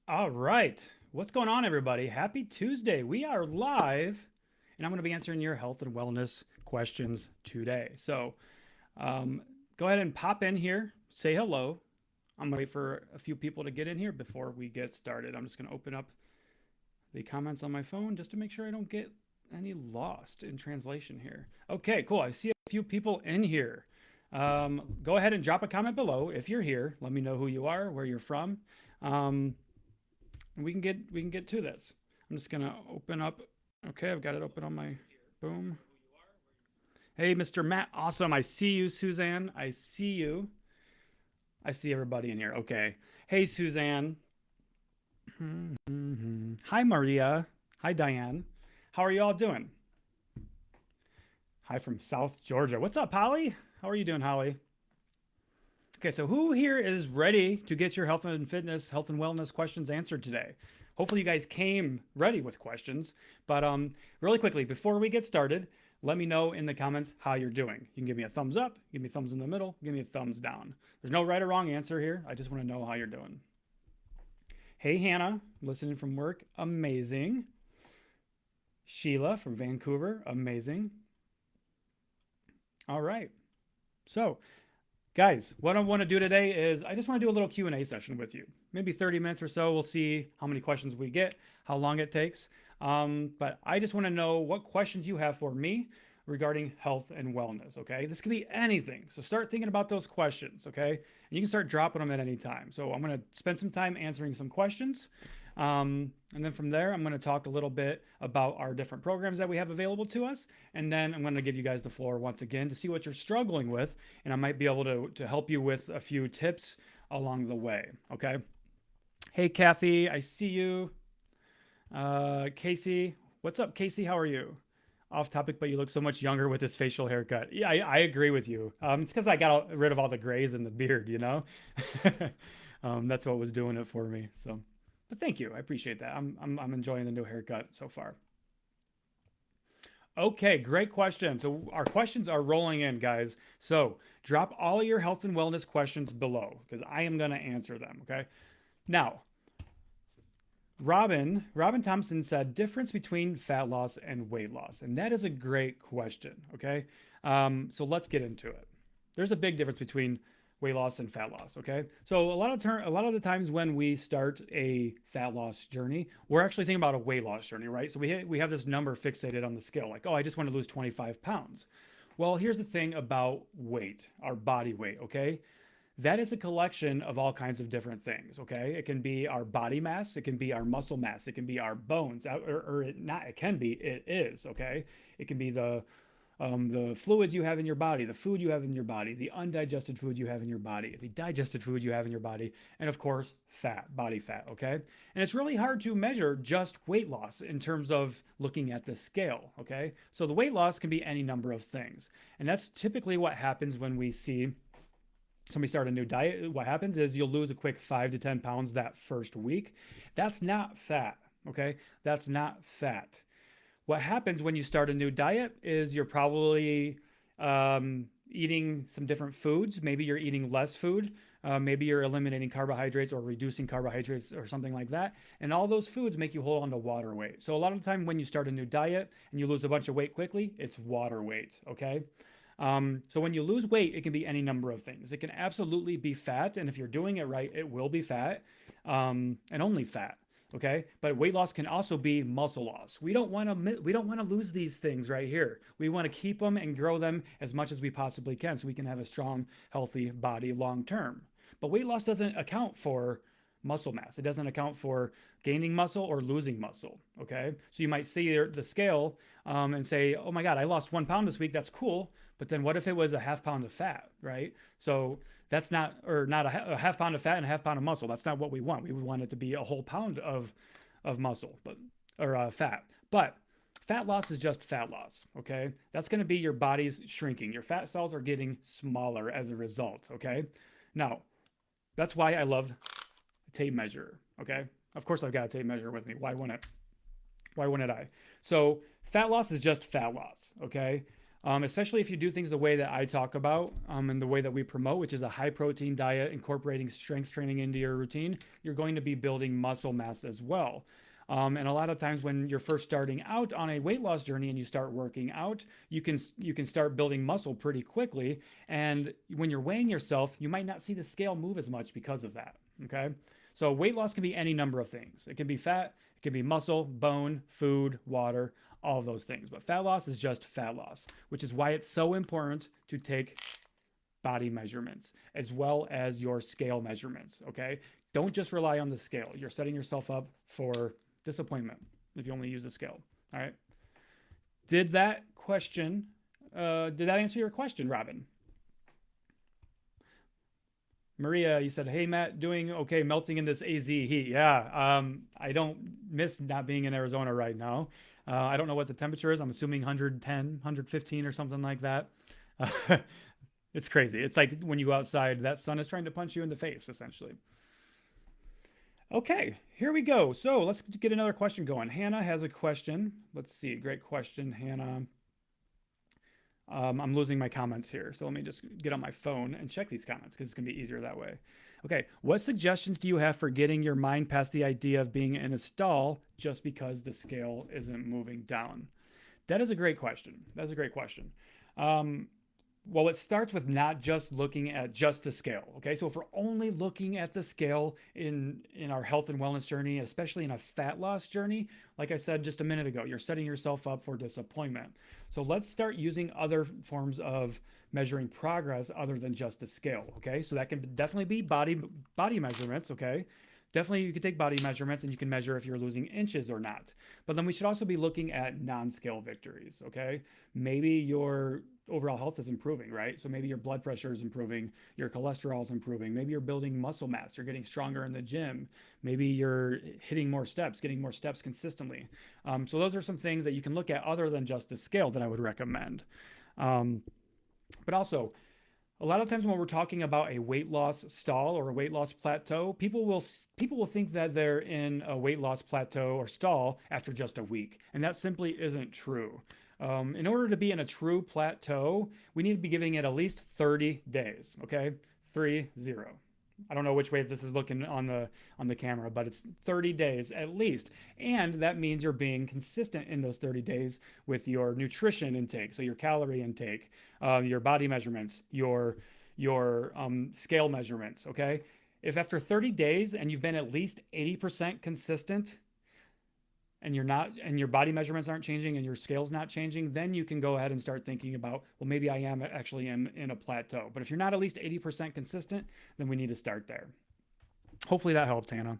All right. What's going on, everybody? Happy Tuesday. We are live, and I'm going to be answering your health and wellness questions today. So go ahead and pop in here, say hello. I'm going to wait for a few people to get in here before we get started. I'm just going to open up the comments on my phone just to make sure I don't get any lost in translation here. Okay, cool. I see a few people in here. Go ahead and drop a comment below if you're here. Let me know who you are, where you're from. Um, and we can get to this. I'm just gonna open up. Okay, I've got it open on my boom. Hey, Mr. Matt, awesome. I see you, Suzanne. I see you. I see everybody in here. Okay. Hey, Suzanne. Hi, Maria. Hi, Diane. How are you all doing? Hi from South Georgia. What's up, Holly? How are you doing, Holly? Okay, so who here is ready to get your health and fitness, health and wellness questions answered today? Hopefully, you guys came ready with questions. But really quickly, before we get started, let me know in the comments how you're doing. You can give me a thumbs up, give me thumbs in the middle, give me a thumbs down. There's no right or wrong answer here. I just want to know how you're doing. Hey, Hannah, listening from work, amazing. Sheila from Vancouver, amazing. All right. So, guys, what I want to do today is I just want to do a little Q&A session with you. Maybe 30 minutes or so. We'll see how many questions we get, how long it takes. But I just want to know what questions you have for me regarding health and wellness, okay? This could be anything. So start thinking about those questions, okay? And you can start dropping them at any time. So I'm going to spend some time answering some questions. And then from there, I'm going to talk a little bit about our different programs that we have available to us. And then I'm going to give you guys the floor once again to see what you're struggling with. And I might be able to help you with a few tips along the way. Okay. Hey, Kathy, I see you. Casey, what's up, Casey? How are you? Off topic, but you look so much younger with this facial haircut. Yeah, I agree with you. It's because I got rid of all the grays in the beard, you know? That's what was doing it for me. So, but thank you. I appreciate that. I'm enjoying the new haircut so far. Okay, great question. So our questions are rolling in, guys. So drop all your health and wellness questions below because I am going to answer them. Okay. Now, Robin Thompson said difference between fat loss and weight loss, and that is a great question. Okay, so let's get into it. There's a big difference between weight loss and fat loss. Okay, so a lot of the times when we start a fat loss journey, we're actually thinking about a weight loss journey, right? So we have this number fixated on the scale, like, oh, I just want to lose 25 pounds. Well, here's the thing about weight, our body weight. Okay, that is a collection of all kinds of different things. Okay, it can be our body mass, it can be our muscle mass, it can be our bones, or it not. It can be. It is. Okay, it can be the fluids you have in your body, the food you have in your body, the undigested food you have in your body, the digested food you have in your body, and of course, fat, body fat. Okay, and it's really hard to measure just weight loss in terms of looking at the scale. Okay, so the weight loss can be any number of things, and that's typically what happens when we see somebody start a new diet. What happens is you'll lose a quick 5 to 10 pounds that first week. That's not fat. Okay. That's not fat. What happens when you start a new diet is you're probably eating some different foods. Maybe you're eating less food. Maybe you're eliminating carbohydrates or reducing carbohydrates or something like that. And all those foods make you hold on to water weight. So a lot of the time when you start a new diet and you lose a bunch of weight quickly, it's water weight. Okay. So when you lose weight, it can be any number of things. It can absolutely be fat, and if you're doing it right, it will be fat, and only fat. Okay, but weight loss can also be muscle loss. We don't want to lose these things right here. We want to keep them and grow them as much as we possibly can, so we can have a strong, healthy body long term. But weight loss doesn't account for muscle mass. It doesn't account for gaining muscle or losing muscle. Okay, so you might see the scale and say, "Oh my God, I lost 1 pound this week. That's cool." But then what if it was a half pound of fat, right? So that's not, or not a half pound of fat and a half pound of muscle. That's not what we want. We want it to be a whole pound of muscle, but or fat. But fat loss is just fat loss. Okay, that's going to be your body's shrinking. Your fat cells are getting smaller as a result. Okay, now that's why I love a tape measure. Okay, of course I've got a tape measure with me. Why wouldn't I? So fat loss is just fat loss. Okay. especially if you do things the way that I talk about and the way that we promote, which is a high protein diet, incorporating strength training into your routine, you're going to be building muscle mass as well. And a lot of times when you're first starting out on a weight loss journey and you start working out, you can start building muscle pretty quickly. And when you're weighing yourself, you might not see the scale move as much because of that. Okay. So weight loss can be any number of things. It can be fat, it can be muscle, bone, food, water, all of those things. But fat loss is just fat loss, which is why it's so important to take body measurements as well as your scale measurements. Okay. Don't just rely on the scale. You're setting yourself up for disappointment if you only use the scale. All right. Did that answer your question, Robin? Maria, you said, "Hey Matt, doing okay, melting in this AZ heat." Yeah, I don't miss not being in Arizona right now. I don't know what the temperature is. I'm assuming 110, 115 or something like that. Uh, it's crazy. It's like when you go outside, that sun is trying to punch you in the face, essentially. Okay, here we go. So let's get another question going. Hannah has a question. Let's see. Great question, Hannah. I'm losing my comments here. So let me just get on my phone and check these comments because it's going to be easier that way. Okay. What suggestions do you have for getting your mind past the idea of being in a stall just because the scale isn't moving down? That is a great question. That's a great question. Um, well, it starts with not just looking at just the scale. Okay, so if we're only looking at the scale in our health and wellness journey, especially in a fat loss journey, like I said just a minute ago, you're setting yourself up for disappointment. So let's start using other forms of measuring progress other than just the scale. Okay, so that can definitely be body measurements. Okay, definitely you can take body measurements and you can measure if you're losing inches or not. But then we should also be looking at non-scale victories. Okay, maybe your overall health is improving, right? So maybe your blood pressure is improving, your cholesterol is improving, maybe you're building muscle mass, you're getting stronger in the gym, maybe you're hitting more steps, getting more steps consistently. So those are some things that you can look at other than just the scale that I would recommend. Um, but also, a lot of times when we're talking about a weight loss stall or a weight loss plateau, people will think that they're in a weight loss plateau or stall after just a week, and that simply isn't true. In order to be in a true plateau, we need to be giving it at least 30 days. Okay, 30. I don't know which way this is looking on the camera, but it's 30 days at least, and that means you're being consistent in those 30 days with your nutrition intake, so your calorie intake, your body measurements, your scale measurements. Okay, if after 30 days and you've been at least 80% consistent, and you're not and your body measurements aren't changing and your scale's not changing, then you can go ahead and start thinking about, well, maybe I am actually in a plateau. But if you're not at least 80% consistent, then we need to start there. Hopefully that helped, Hannah.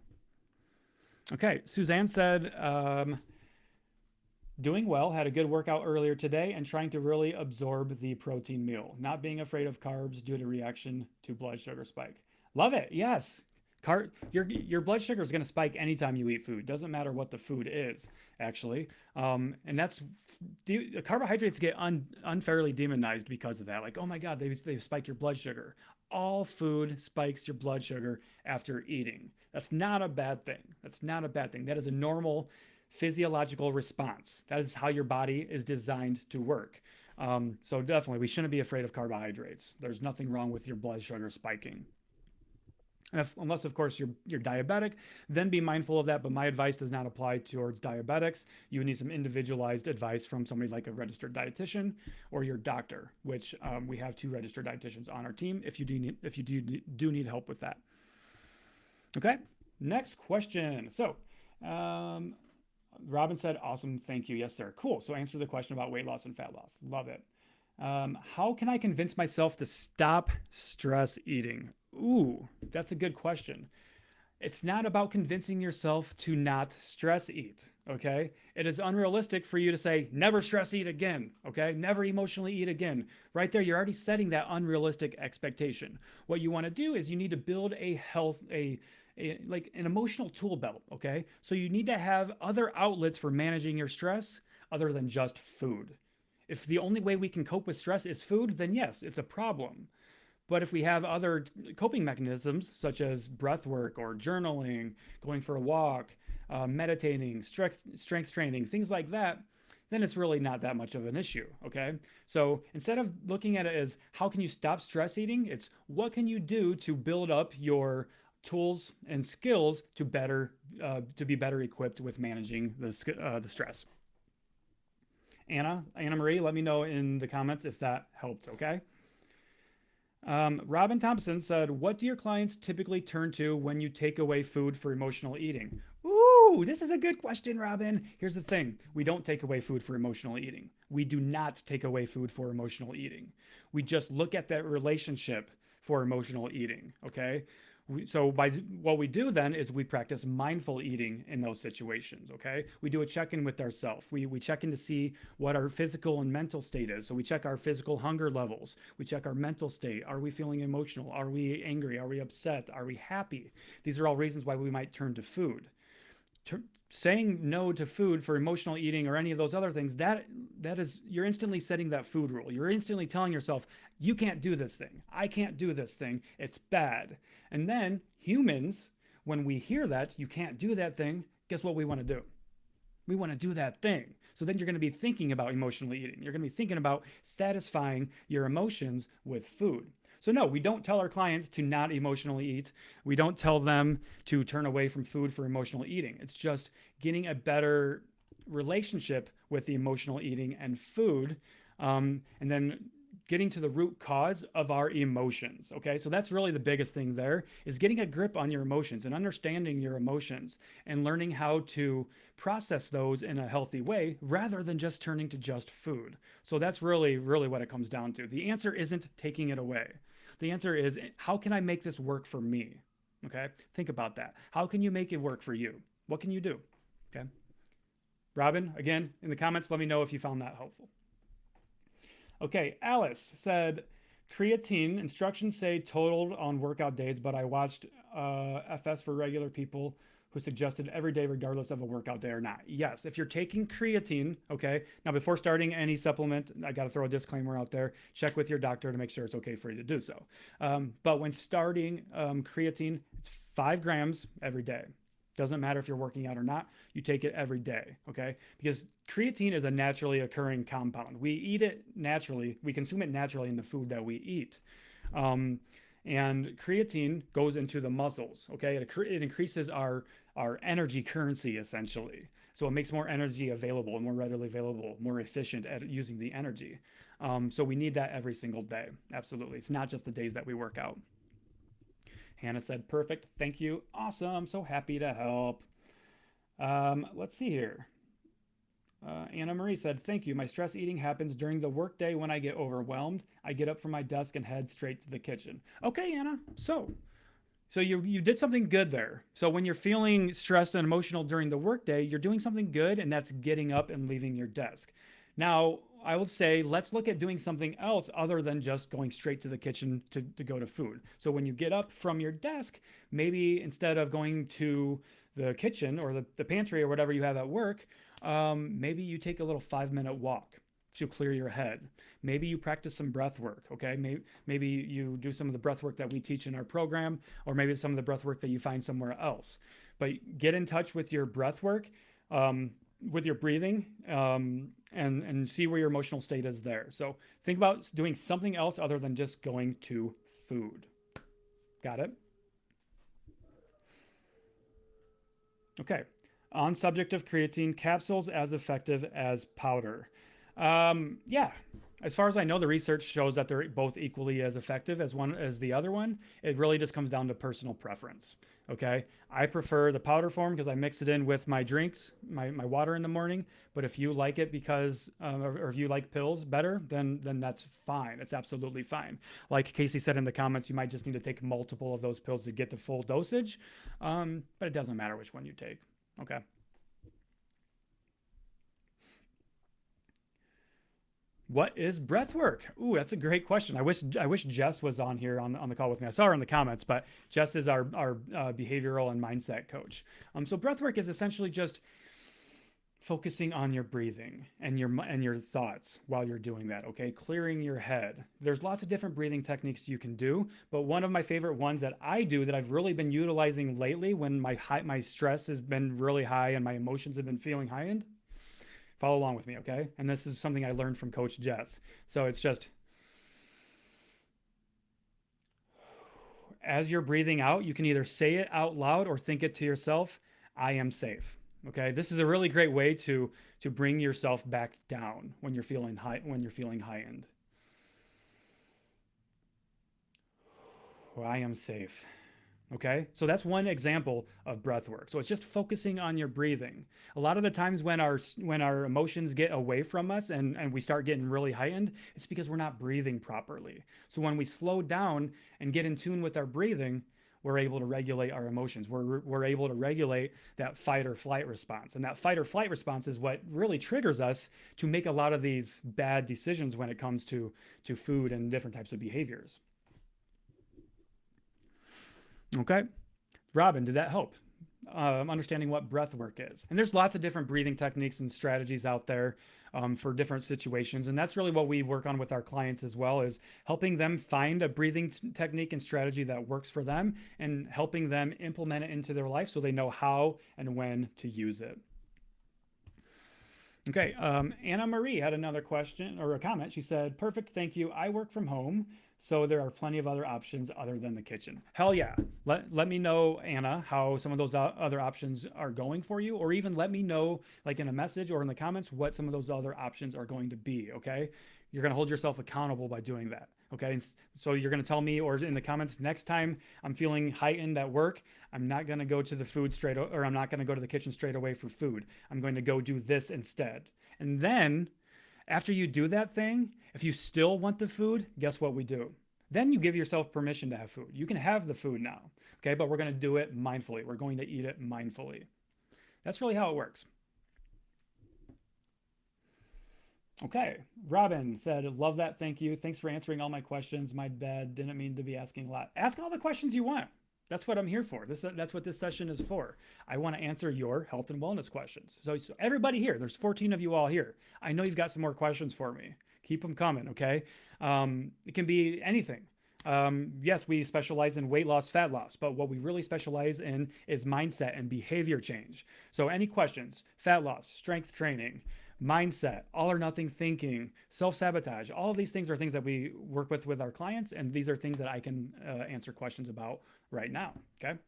Okay, Suzanne said, doing well, had a good workout earlier today and trying to really absorb the protein meal, not being afraid of carbs due to reaction to blood sugar spike. Love it. Yes. Your blood sugar is going to spike anytime you eat food. Doesn't matter what the food is, actually. And that's carbohydrates get unfairly demonized because of that. Like, oh my God, they've spiked your blood sugar. All food spikes your blood sugar after eating. That's not a bad thing. That's not a bad thing. That is a normal physiological response. That is how your body is designed to work. So definitely, we shouldn't be afraid of carbohydrates. There's nothing wrong with your blood sugar spiking. Unless, of course, you're diabetic, then be mindful of that. But my advice does not apply towards diabetics. You need some individualized advice from somebody like a registered dietitian or your doctor, which we have 2 registered dietitians on our team if you do need help with that. Okay, next question. So, Robin said, "Awesome, thank you." Yes, sir. Cool. So answer the question about weight loss and fat loss. Love it. How can I convince myself to stop stress eating? Ooh, that's a good question. It's not about convincing yourself to not stress eat, okay? It is unrealistic for you to say, never stress eat again, okay? Never emotionally eat again. Right there, you're already setting that unrealistic expectation. What you want to do is you need to build like an emotional tool belt, okay? So you need to have other outlets for managing your stress other than just food. If the only way we can cope with stress is food, then yes, it's a problem. But if we have other coping mechanisms, such as breath work or journaling, going for a walk, meditating, strength training, things like that, then it's really not that much of an issue. Okay. So instead of looking at it as how can you stop stress eating, it's what can you do to build up your tools and skills to be better equipped with managing the stress. Anna Marie, let me know in the comments if that helped. Okay. Robin Thompson said, "What do your clients typically turn to when you take away food for emotional eating?" Ooh, this is a good question, Robin. Here's the thing: we don't take away food for emotional eating. We do not take away food for emotional eating. We just look at that relationship for emotional eating. Okay. So by what we do then is we practice mindful eating in those situations. Okay, we do a check-in with ourselves. We check in to see what our physical and mental state is. So we check our physical hunger levels. We check our mental state. Are we feeling emotional? Are we angry? Are we upset? Are we happy? These are all reasons why we might turn to food. Saying no to food for emotional eating or any of those other things, that is, you're instantly setting that food rule. You're instantly telling yourself, you can't do this thing. I can't do this thing. It's bad. And then humans, when we hear that you can't do that thing, guess what we want to do? We want to do that thing. So then you're going to be thinking about emotional eating. You're going to be thinking about satisfying your emotions with food. So no, we don't tell our clients to not emotionally eat. We don't tell them to turn away from food for emotional eating. It's just getting a better relationship with the emotional eating and food, and then getting to the root cause of our emotions. Okay, so that's really the biggest thing there, is getting a grip on your emotions and understanding your emotions and learning how to process those in a healthy way rather than just turning to just food. So that's really what it comes down to. The answer isn't taking it away. The answer is, how can I make this work for me? Okay, think about that. How can you make it work for you? What can you do? Okay, Robin, again, in the comments, let me know if you found that helpful. Okay, Alice said, creatine instructions say totaled on workout days, but I watched FS for regular people who suggested every day regardless of a workout day or not. Yes, if you're taking creatine, okay, now before starting any supplement, I got to throw a disclaimer out there, check with your doctor to make sure it's okay for you to do so. But when starting creatine, it's 5 grams every day. Doesn't matter if you're working out or not, you take it every day, okay? Because creatine is a naturally occurring compound. We eat it naturally, we consume it naturally in the food that we eat. And creatine goes into the muscles, okay? It increases our energy currency, essentially. So it makes more energy available, more readily available, more efficient at using the energy. So we need that every single day, absolutely. It's not just the days that we work out. Hannah said, perfect, thank you, awesome, so happy to help. Let's see here. Anna Marie said, thank you. My stress eating happens during the workday when I get overwhelmed. I get up from my desk and head straight to the kitchen. Okay, Anna. So you did something good there. So when you're feeling stressed and emotional during the workday, you're doing something good, and that's getting up and leaving your desk. Now, I would say let's look at doing something else other than just going straight to the kitchen to go to food. So when you get up from your desk, maybe instead of going to the kitchen or the pantry or whatever you have at work, maybe you take a little 5-minute walk to clear your head. Maybe you practice some breath work, okay? Maybe you do some of the breath work that we teach in our program, or maybe some of the breath work that you find somewhere else. But get in touch with your breath work, with your breathing, and see where your emotional state is there. So think about doing something else other than just going to food. Got it? Okay. On subject of creatine, capsules as effective as powder. Yeah, as far as I know, the research shows that they're both equally as effective as the other one. It really just comes down to personal preference. Okay, I prefer the powder form because I mix it in with my drinks, my water in the morning. But if you like it because, or if you like pills better, then that's fine. It's absolutely fine. Like Casey said in the comments, you might just need to take multiple of those pills to get the full dosage. But it doesn't matter which one you take. Okay. What is breath work? Ooh, that's a great question. I wish Jess was on here on the call with me. I saw her in the comments, but Jess is our behavioral and mindset coach. So breath work is essentially just focusing on your breathing and your thoughts while you're doing that. Okay, clearing your head. There's lots of different breathing techniques you can do, but one of my favorite ones that I do that I've really been utilizing lately when my stress has been really high and my emotions have been feeling heightened Follow along with me, okay? And this is something I learned from Coach Jess. So it's just as you're breathing out, you can either say it out loud or think it to yourself. I am safe. Okay, this is a really great way to bring yourself back down when you're feeling heightened. I am safe. Okay, so that's one example of breath work. So it's just focusing on your breathing. A lot of the times when our emotions get away from us and we start getting really heightened, it's because we're not breathing properly. So when we slow down and get in tune with our breathing, we're able to regulate our emotions. We're able to regulate that fight or flight response. And that fight or flight response is what really triggers us to make a lot of these bad decisions when it comes to food and different types of behaviors. Okay. Robin, did that help? Understanding what breath work is. And there's lots of different breathing techniques and strategies out there for different situations. And that's really what we work on with our clients as well, is helping them find a breathing technique and strategy that works for them and helping them implement it into their life so they know how and when to use it. Okay, Anna Marie had another question or a comment. She said, perfect, thank you. I work from home, so there are plenty of other options other than the kitchen. Hell yeah. Let me know, Anna, how some of those other options are going for you, or even let me know, like in a message or in the comments, what some of those other options are going to be, okay? You're going to hold yourself accountable by doing that. Okay, and so you're going to tell me, or in the comments, next time I'm feeling heightened at work, I'm not going to go to the food straight, or I'm not going to go to the kitchen straight away for food. I'm going to go do this instead. And then after you do that thing, if you still want the food, guess what we do? Then you give yourself permission to have food. You can have the food now, okay? But we're going to do it mindfully. We're going to eat it mindfully. That's really how it works. Okay, Robin said, love that. Thank you. Thanks for answering all my questions. My bad. Didn't mean to be asking a lot. Ask all the questions you want. That's what I'm here for. That's what this session is for. I want to answer your health and wellness questions. So everybody here, there's 14 of you all here. I know you've got some more questions for me. Keep them coming, okay? It can be anything. Yes, we specialize in weight loss, fat loss, but what we really specialize in is mindset and behavior change. So any questions, fat loss, strength training, mindset, all or nothing thinking, self-sabotage, all of these things are things that we work with our clients, and these are things that I can answer questions about right now, okay?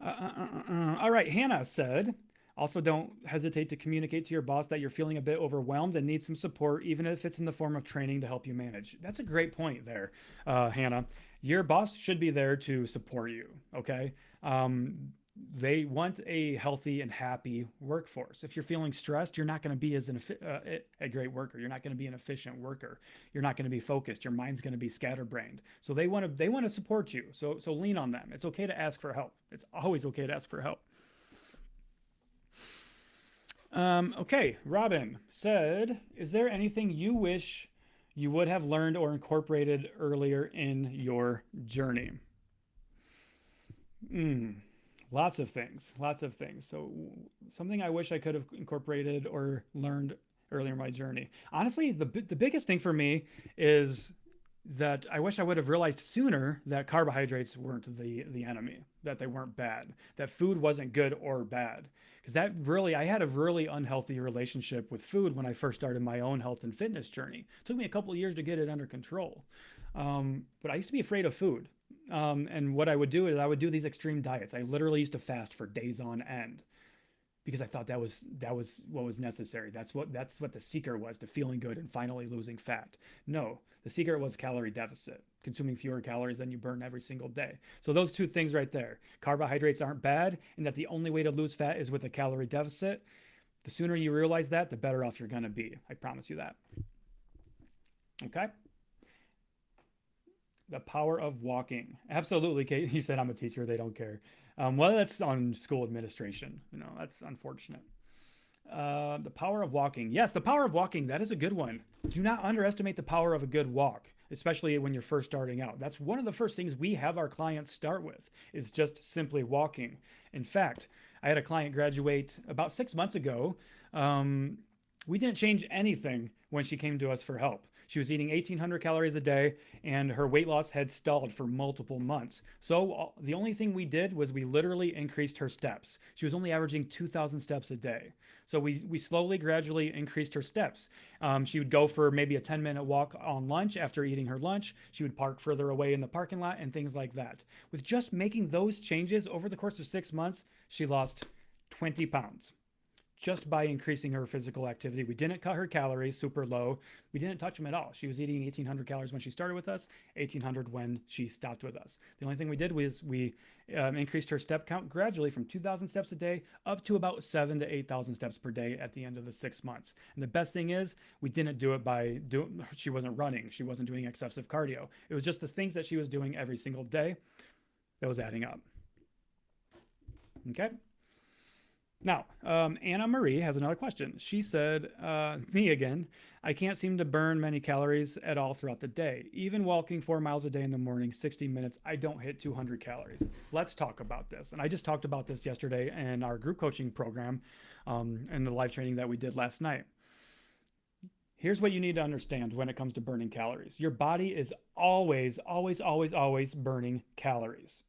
All right, Hannah said, also don't hesitate to communicate to your boss that you're feeling a bit overwhelmed and need some support, even if it's in the form of training to help you manage. That's a great point there, Hannah. Your boss should be there to support you, okay? They want a healthy and happy workforce. If you're feeling stressed, you're not going to be a great worker. You're not going to be an efficient worker. You're not going to be focused. Your mind's going to be scatterbrained. So they want to support you. So lean on them. It's okay to ask for help. It's always okay to ask for help. Okay, Robin said, is there anything you wish you would have learned or incorporated earlier in your journey? Lots of things, lots of things. So something I wish I could have incorporated or learned earlier in my journey. Honestly, the biggest thing for me is that I wish I would have realized sooner that carbohydrates weren't the enemy, that they weren't bad, that food wasn't good or bad. Because I had a really unhealthy relationship with food when I first started my own health and fitness journey. It took me a couple of years to get it under control. But I used to be afraid of food. And what I would do is I would do these extreme diets. I literally used to fast for days on end because I thought that was what was necessary. That's what the secret was to feeling good and finally losing fat. No, the secret was calorie deficit, consuming fewer calories than you burn every single day. So those two things right there, carbohydrates aren't bad, and that the only way to lose fat is with a calorie deficit. The sooner you realize that, the better off you're going to be. I promise you that. Okay. The power of walking. Absolutely, Kate. You said I'm a teacher. They don't care. Well, that's on school administration. That's unfortunate. The power of walking. Yes, the power of walking. That is a good one. Do not underestimate the power of a good walk, especially when you're first starting out. That's one of the first things we have our clients start with, is just simply walking. In fact, I had a client graduate about 6 months ago. We didn't change anything when she came to us for help. She was eating 1,800 calories a day, and her weight loss had stalled for multiple months. So the only thing we did was we literally increased her steps. She was only averaging 2,000 steps a day. So we slowly, gradually increased her steps. She would go for maybe a 10-minute walk on lunch after eating her lunch. She would park further away in the parking lot and things like that. With just making those changes over the course of 6 months, she lost 20 pounds just by increasing her physical activity. We didn't cut her calories super low. We didn't touch them at all. She was eating 1,800 calories when she started with us, 1,800 when she stopped with us. The only thing we did was we increased her step count gradually from 2,000 steps a day up to about 7,000 to 8,000 steps per day at the end of the 6 months. And the best thing is we didn't do it by she wasn't running. She wasn't doing excessive cardio. It was just the things that she was doing every single day that was adding up. Okay. Now, Anna Marie has another question. She said, me again, I can't seem to burn many calories at all throughout the day. Even walking 4 miles a day in the morning, 60 minutes, I don't hit 200 calories. Let's talk about this. And I just talked about this yesterday in our group coaching program and the live training that we did last night. Here's what you need to understand when it comes to burning calories. Your body is always, always, always, always burning calories.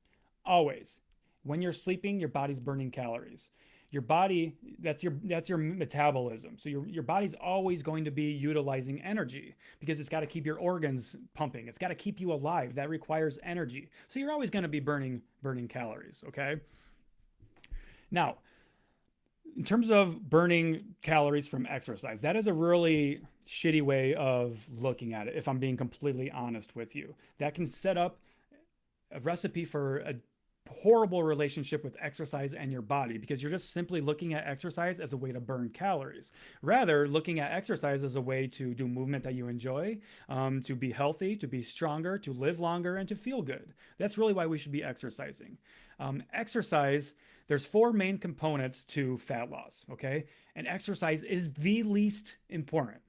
Always. When you're sleeping, your body's burning calories. Your body, that's your metabolism. So your body's always going to be utilizing energy because it's got to keep your organs pumping. It's got to keep you alive. That requires energy. So you're always going to be burning calories, okay? Now, in terms of burning calories from exercise, that is a really shitty way of looking at it, if I'm being completely honest with you. That can set up a recipe for a horrible relationship with exercise and your body because you're just simply looking at exercise as a way to burn calories. Rather, looking at exercise as a way to do movement that you enjoy, to be healthy, to be stronger, to live longer, and to feel good. That's really why we should be exercising. Exercise, there's 4 main components to fat loss, okay? And exercise is the least important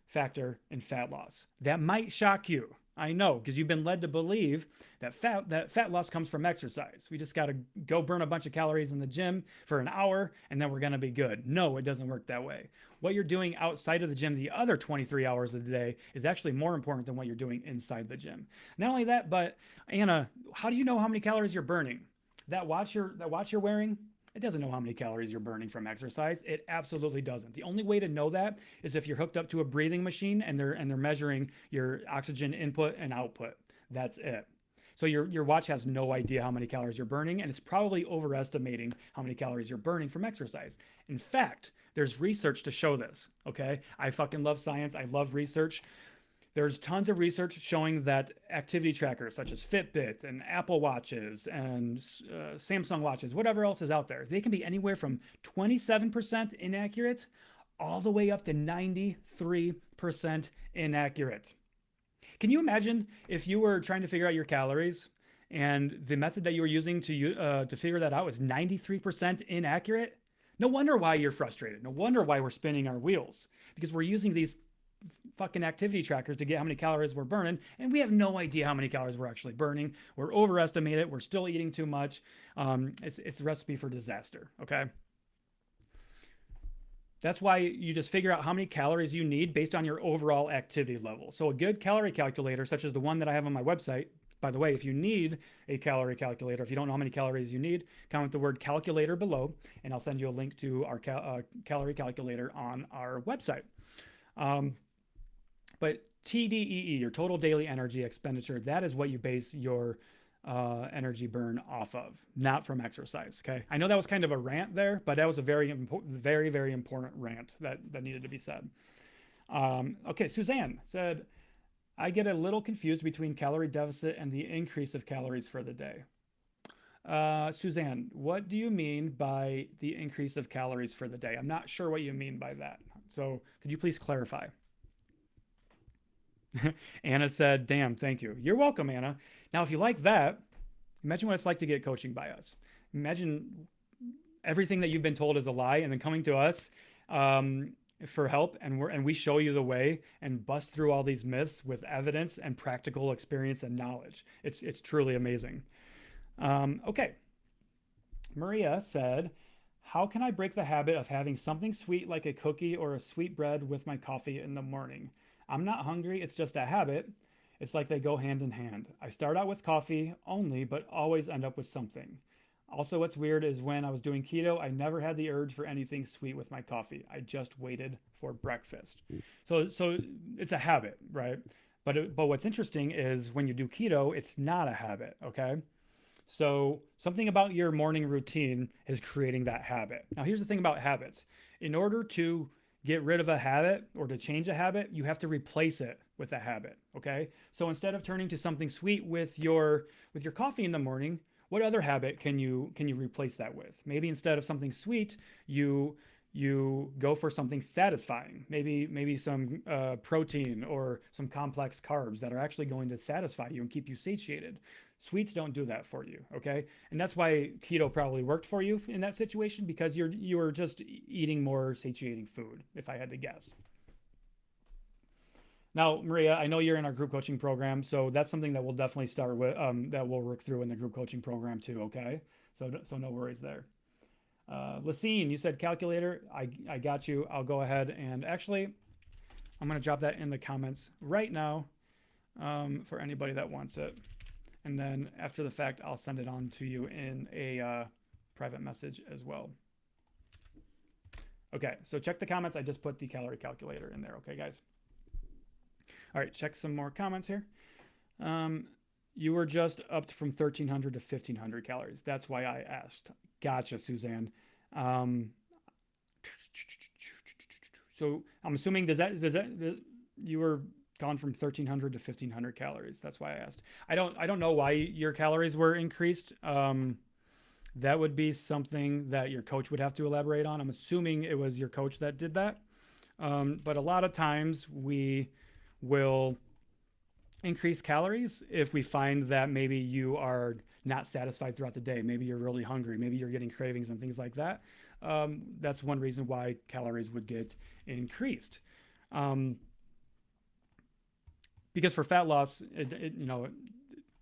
factor in fat loss. That might shock you. I know, because you've been led to believe that fat loss comes from exercise. We just got to go burn a bunch of calories in the gym for an hour and then we're going to be good. No, it doesn't work that way. What you're doing outside of the gym the other 23 hours of the day is actually more important than what you're doing inside the gym. Not only that, but Anna, how do you know how many calories you're burning? That watch you're wearing, it doesn't know how many calories you're burning from exercise. It absolutely doesn't. The only way to know that is if you're hooked up to a breathing machine and they're measuring your oxygen input and output. That's it. So your watch has no idea how many calories you're burning, and it's probably overestimating how many calories you're burning from exercise. In fact, there's research to show this, okay? I fucking love science. I love research. There's tons of research showing that activity trackers such as Fitbit and Apple Watches and Samsung Watches, whatever else is out there, they can be anywhere from 27% inaccurate all the way up to 93% inaccurate. Can you imagine if you were trying to figure out your calories and the method that you were using to figure that out was 93% inaccurate? No wonder why you're frustrated. No wonder why we're spinning our wheels, because we're using these fucking activity trackers to get how many calories we're burning, and we have no idea how many calories we're actually burning. We're overestimated. We're still eating too much. It's a recipe for disaster, okay? That's why you just figure out how many calories you need based on your overall activity level. So a good calorie calculator, such as the one that I have on my website, by the way, if you need a calorie calculator, if you don't know how many calories you need, comment the word calculator below, and I'll send you a link to our calorie calculator on our website. But TDEE, your total daily energy expenditure, that is what you base your energy burn off of, not from exercise. Okay. I know that was kind of a rant there, but that was a very important rant that needed to be said. Okay. Suzanne said, I get a little confused between calorie deficit and the increase of calories for the day. Suzanne, what do you mean by the increase of calories for the day? I'm not sure what you mean by that. So could you please clarify? Anna said, damn, thank you. You're welcome, Anna. Now, if you like that, imagine what it's like to get coaching by us. Imagine everything that you've been told is a lie and then coming to us for help, and we show you the way and bust through all these myths with evidence and practical experience and knowledge. It's truly amazing. Okay. Maria said, How can I break the habit of having something sweet like a cookie or a sweet bread with my coffee in the morning? I'm not hungry, it's just a habit. It's like they go hand in hand. I start out with coffee only, but always end up with something. Also, what's weird is when I was doing keto, I never had the urge for anything sweet with my coffee. I just waited for breakfast. So it's a habit, right? But what's interesting is when you do keto, it's not a habit, okay? So something about your morning routine is creating that habit. Now, here's the thing about habits. In order to get rid of a habit or to change a habit, you have to replace it with a habit, okay? So instead of turning to something sweet with your coffee in the morning, what other habit can you replace that with? Maybe instead of something sweet, you go for something satisfying. Maybe some protein or some complex carbs that are actually going to satisfy you and keep you satiated. Sweets don't do that for you, okay? And that's why keto probably worked for you in that situation because you're just eating more satiating food, if I had to guess. Now, Maria, I know you're in our group coaching program, so that's something that we'll definitely start with, that we'll work through in the group coaching program too, okay? So no worries there. Lacine, you said calculator. I got you. I'll go ahead and actually, I'm going to drop that in the comments right now for anybody that wants it. And then after the fact, I'll send it on to you in a private message as well. Okay, so check the comments. I just put the calorie calculator in there. Okay, guys. All right, check some more comments here. You were just upped from 1,300 to 1,500 calories. That's why I asked. Gotcha, Suzanne. Um, so I'm assuming you were gone from 1,300 to 1,500 calories. That's why I asked. I don't know why your calories were increased. That would be something that your coach would have to elaborate on. I'm assuming it was your coach that did that. But a lot of times we will increase calories if we find that maybe you are not satisfied throughout the day. Maybe you're really hungry. Maybe you're getting cravings and things like that. That's one reason why calories would get increased. Because for fat loss,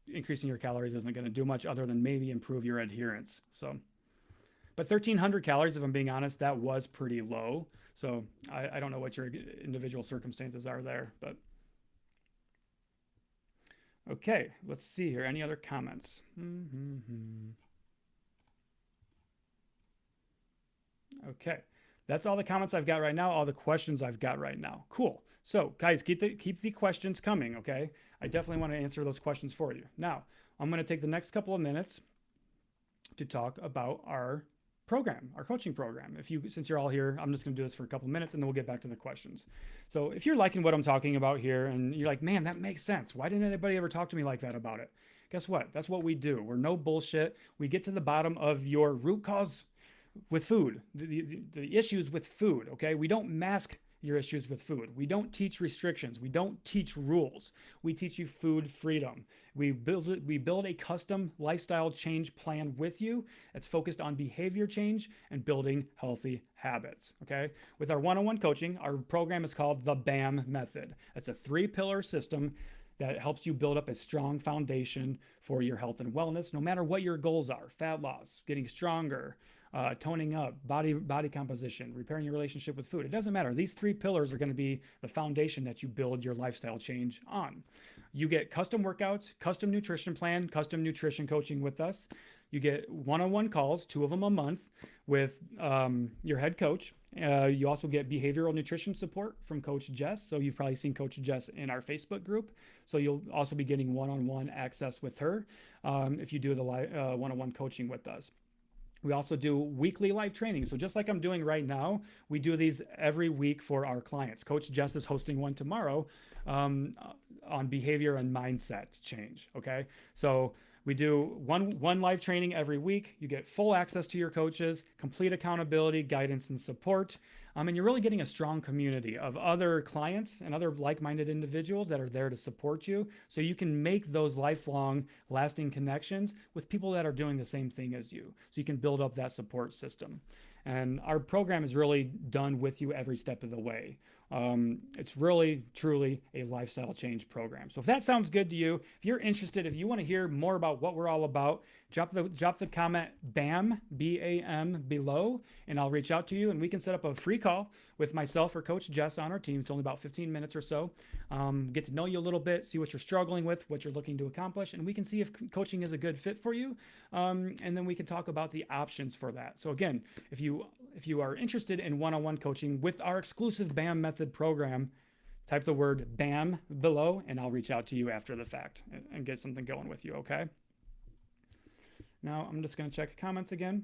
increasing your calories isn't going to do much other than maybe improve your adherence. So, but 1,300 calories, if I'm being honest, that was pretty low. So I don't know what your individual circumstances are there, but okay, let's see here. Any other comments? Okay, that's all the comments I've got right now, all the questions I've got right now. Cool. So guys, keep the questions coming, okay? I definitely want to answer those questions for you. Now, I'm going to take the next couple of minutes to talk about our program, our coaching program. Since you're all here, I'm just going to do this for a couple of minutes and then we'll get back to the questions. So if you're liking what I'm talking about here and you're like, man, that makes sense. Why didn't anybody ever talk to me like that about it? Guess what? That's what we do. We're no bullshit. We get to the bottom of your root cause with food, the issues with food, okay? We don't mask your issues with food. We don't teach restrictions. We don't teach rules. We teach you food freedom. We build a custom lifestyle change plan with you that's focused on behavior change and building healthy habits, okay? With our one-on-one coaching, our program is called the BAM method. It's a 3-pillar system that helps you build up a strong foundation for your health and wellness, no matter what your goals are: fat loss, getting stronger, toning up, body composition, repairing your relationship with food. It doesn't matter. These 3 pillars are going to be the foundation that you build your lifestyle change on. You get custom workouts, custom nutrition plan, custom nutrition coaching with us. You get one-on-one calls, 2 of them a month, with your head coach. You also get behavioral nutrition support from Coach Jess. So you've probably seen Coach Jess in our Facebook group. So you'll also be getting one-on-one access with her if you do the one-on-one coaching with us. We also do weekly live training. So just like I'm doing right now, we do these every week for our clients. Coach Jess is hosting one tomorrow on behavior and mindset change, okay? So we do one live training every week. You get full access to your coaches, complete accountability, guidance, and support. And you're really getting a strong community of other clients and other like-minded individuals that are there to support you so you can make those lifelong, lasting connections with people that are doing the same thing as you. So you can build up that support system. And our program is really done with you every step of the way. It's really, truly a lifestyle change program. So if that sounds good to you, if you're interested, if you want to hear more about what we're all about, drop the comment BAM below, and I'll reach out to you, and we can set up a free call with myself or Coach Jess on our team. It's only about 15 minutes or so. Get to know you a little bit, see what you're struggling with, what you're looking to accomplish, and we can see if coaching is a good fit for you. And then we can talk about the options for that. So again, if you are interested in one-on-one coaching with our exclusive BAM method program, type the word BAM below, and I'll reach out to you after the fact and get something going with you, okay? Now I'm just going to check comments again.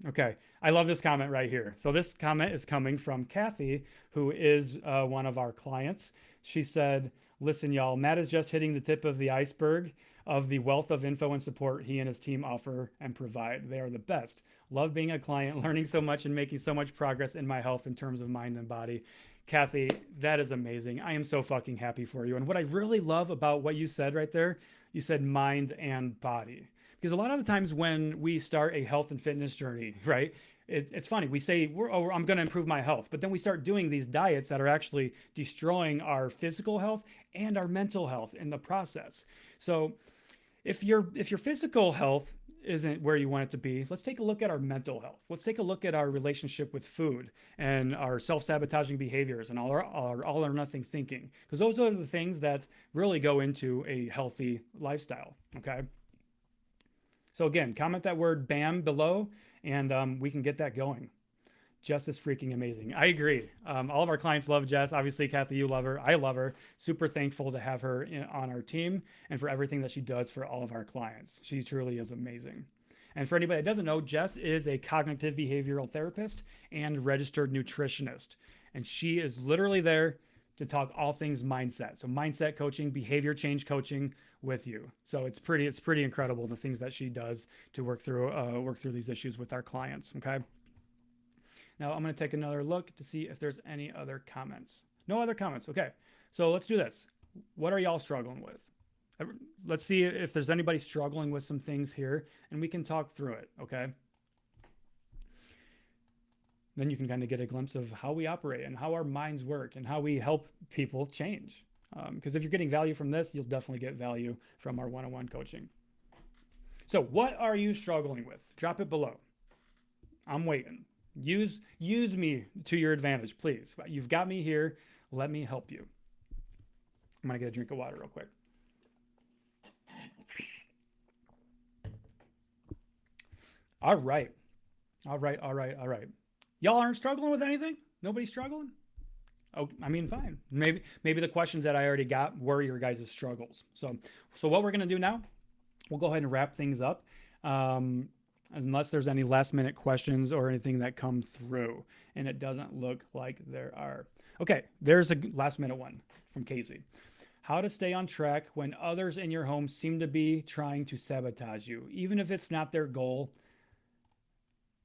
Okay, I love this comment right here. So this comment is coming from Kathy, who is one of our clients. She said, listen, y'all, Matt is just hitting the tip of the iceberg of the wealth of info and support he and his team offer and provide. They are the best. Love being a client, learning so much and making so much progress in my health in terms of mind and body. Kathy, that is amazing. I am so fucking happy for you. And what I really love about what you said right there, you said mind and body. Because a lot of the times when we start a health and fitness journey, right, it's funny. We say, I'm going to improve my health. But then we start doing these diets that are actually destroying our physical health and our mental health in the process. So if your physical health isn't where you want it to be, let's take a look at our mental health. Let's take a look at our relationship with food and our self-sabotaging behaviors and all our all or nothing thinking. Because those are the things that really go into a healthy lifestyle, okay? So again, comment that word BAM below, and we can get that going. Jess is freaking amazing. I agree. All of our clients love Jess. Obviously, Kathy, you love her. I love her. Super thankful to have her on our team and for everything that she does for all of our clients. She truly is amazing. And for anybody that doesn't know, Jess is a cognitive behavioral therapist and registered nutritionist. And she is literally there to talk all things mindset. So mindset coaching, behavior change coaching with you. So it's pretty incredible the things that she does to work through these issues with our clients. Okay. Now I'm going to take another look to see if there's any other comments. No other comments. Okay. So let's do this. What are y'all struggling with? Let's see if there's anybody struggling with some things here, and we can talk through it. Okay. Then you can kind of get a glimpse of how we operate and how our minds work and how we help people change. Because if you're getting value from this, you'll definitely get value from our one-on-one coaching. So what are you struggling with? Drop it below. I'm waiting. Use me to your advantage, please. You've got me here. Let me help you. I'm going to get a drink of water real quick. All right. Y'all aren't struggling with anything? Nobody's struggling? Oh, I mean, fine. Maybe the questions that I already got were your guys' struggles. So what we're going to do now, we'll go ahead and wrap things up. Unless there's any last minute questions or anything that come through, and it doesn't look like there are. Okay, there's a last minute one from Casey. How to stay on track when others in your home seem to be trying to sabotage you. Even if it's not their goal,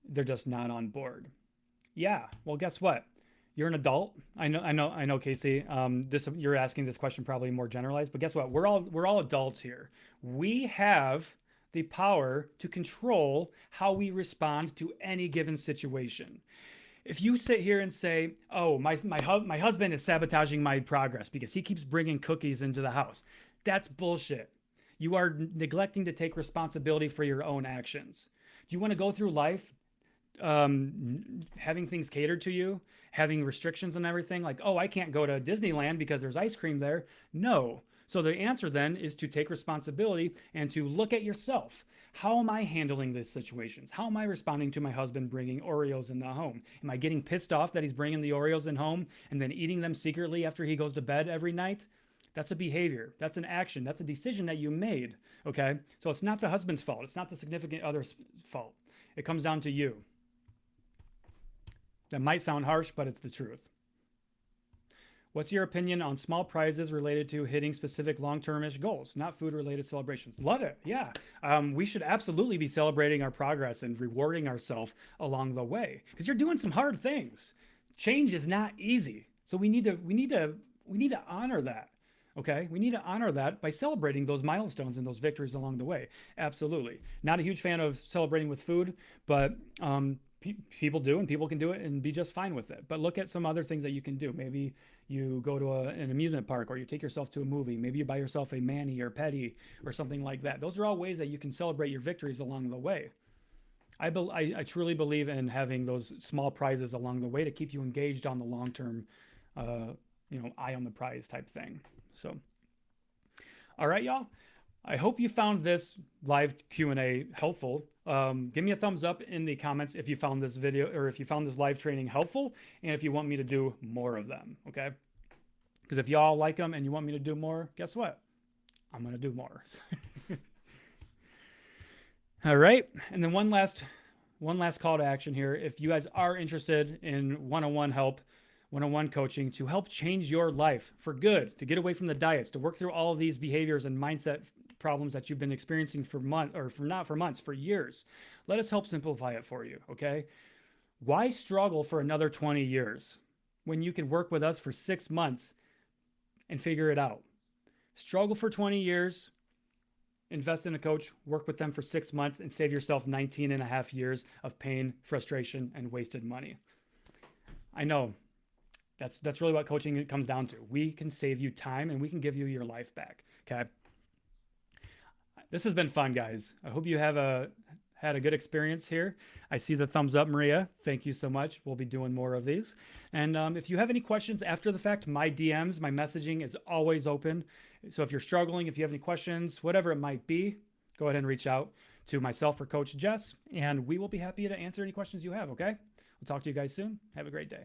they're just not on board. Yeah, well, guess what? You're an adult. I know, Casey. You're asking this question probably more generalized, but guess what? We're all adults here. We have the power to control how we respond to any given situation. If you sit here and say, "Oh, my husband is sabotaging my progress because he keeps bringing cookies into the house," that's bullshit. You are neglecting to take responsibility for your own actions. Do you want to go through life having things catered to you, having restrictions on everything? Like, oh, I can't go to Disneyland because there's ice cream there. No. So the answer then is to take responsibility and to look at yourself. How am I handling these situations? How am I responding to my husband bringing Oreos in the home? Am I getting pissed off that he's bringing the Oreos in home and then eating them secretly after he goes to bed every night? That's a behavior. That's an action. That's a decision that you made. Okay? So it's not the husband's fault. It's not the significant other's fault. It comes down to you. That might sound harsh, but it's the truth. What's your opinion on small prizes related to hitting specific long-term-ish goals, not food-related celebrations? Love it. Yeah. We should absolutely be celebrating our progress and rewarding ourselves along the way, because you're doing some hard things. Change is not easy. So we need to honor that. Okay? We need to honor that by celebrating those milestones and those victories along the way. Absolutely. Not a huge fan of celebrating with food, but people do, and people can do it and be just fine with it. But look at some other things that you can do. Maybe you go to an amusement park, or you take yourself to a movie. Maybe you buy yourself a mani or petty or something like that. Those are all ways that you can celebrate your victories along the way. I truly believe in having those small prizes along the way to keep you engaged on the long term, eye on the prize type thing. So, all right, y'all. I hope you found this live Q&A helpful. Give me a thumbs up in the comments if you found this video, or if you found this live training helpful, and if you want me to do more of them, okay? Because if y'all like them and you want me to do more, guess what? I'm going to do more. All right. And then one last call to action here. If you guys are interested in one-on-one help, one-on-one coaching to help change your life for good, to get away from the diets, to work through all of these behaviors and mindset problems that you've been experiencing for months, or not for months, for years, let us help simplify it for you, okay? Why struggle for another 20 years when you can work with us for 6 months and figure it out? Struggle for 20 years, invest in a coach, work with them for 6 months, and save yourself 19 and a half years of pain, frustration, and wasted money. I know that's really what coaching comes down to. We can save you time, and we can give you your life back. Okay. This has been fun, guys. I hope you have had a good experience here. I see the thumbs up, Maria. Thank you so much. We'll be doing more of these. And if you have any questions after the fact, my DMs, my messaging is always open. So if you're struggling, if you have any questions, whatever it might be, go ahead and reach out to myself or Coach Jess, and we will be happy to answer any questions you have, okay? We'll talk to you guys soon. Have a great day.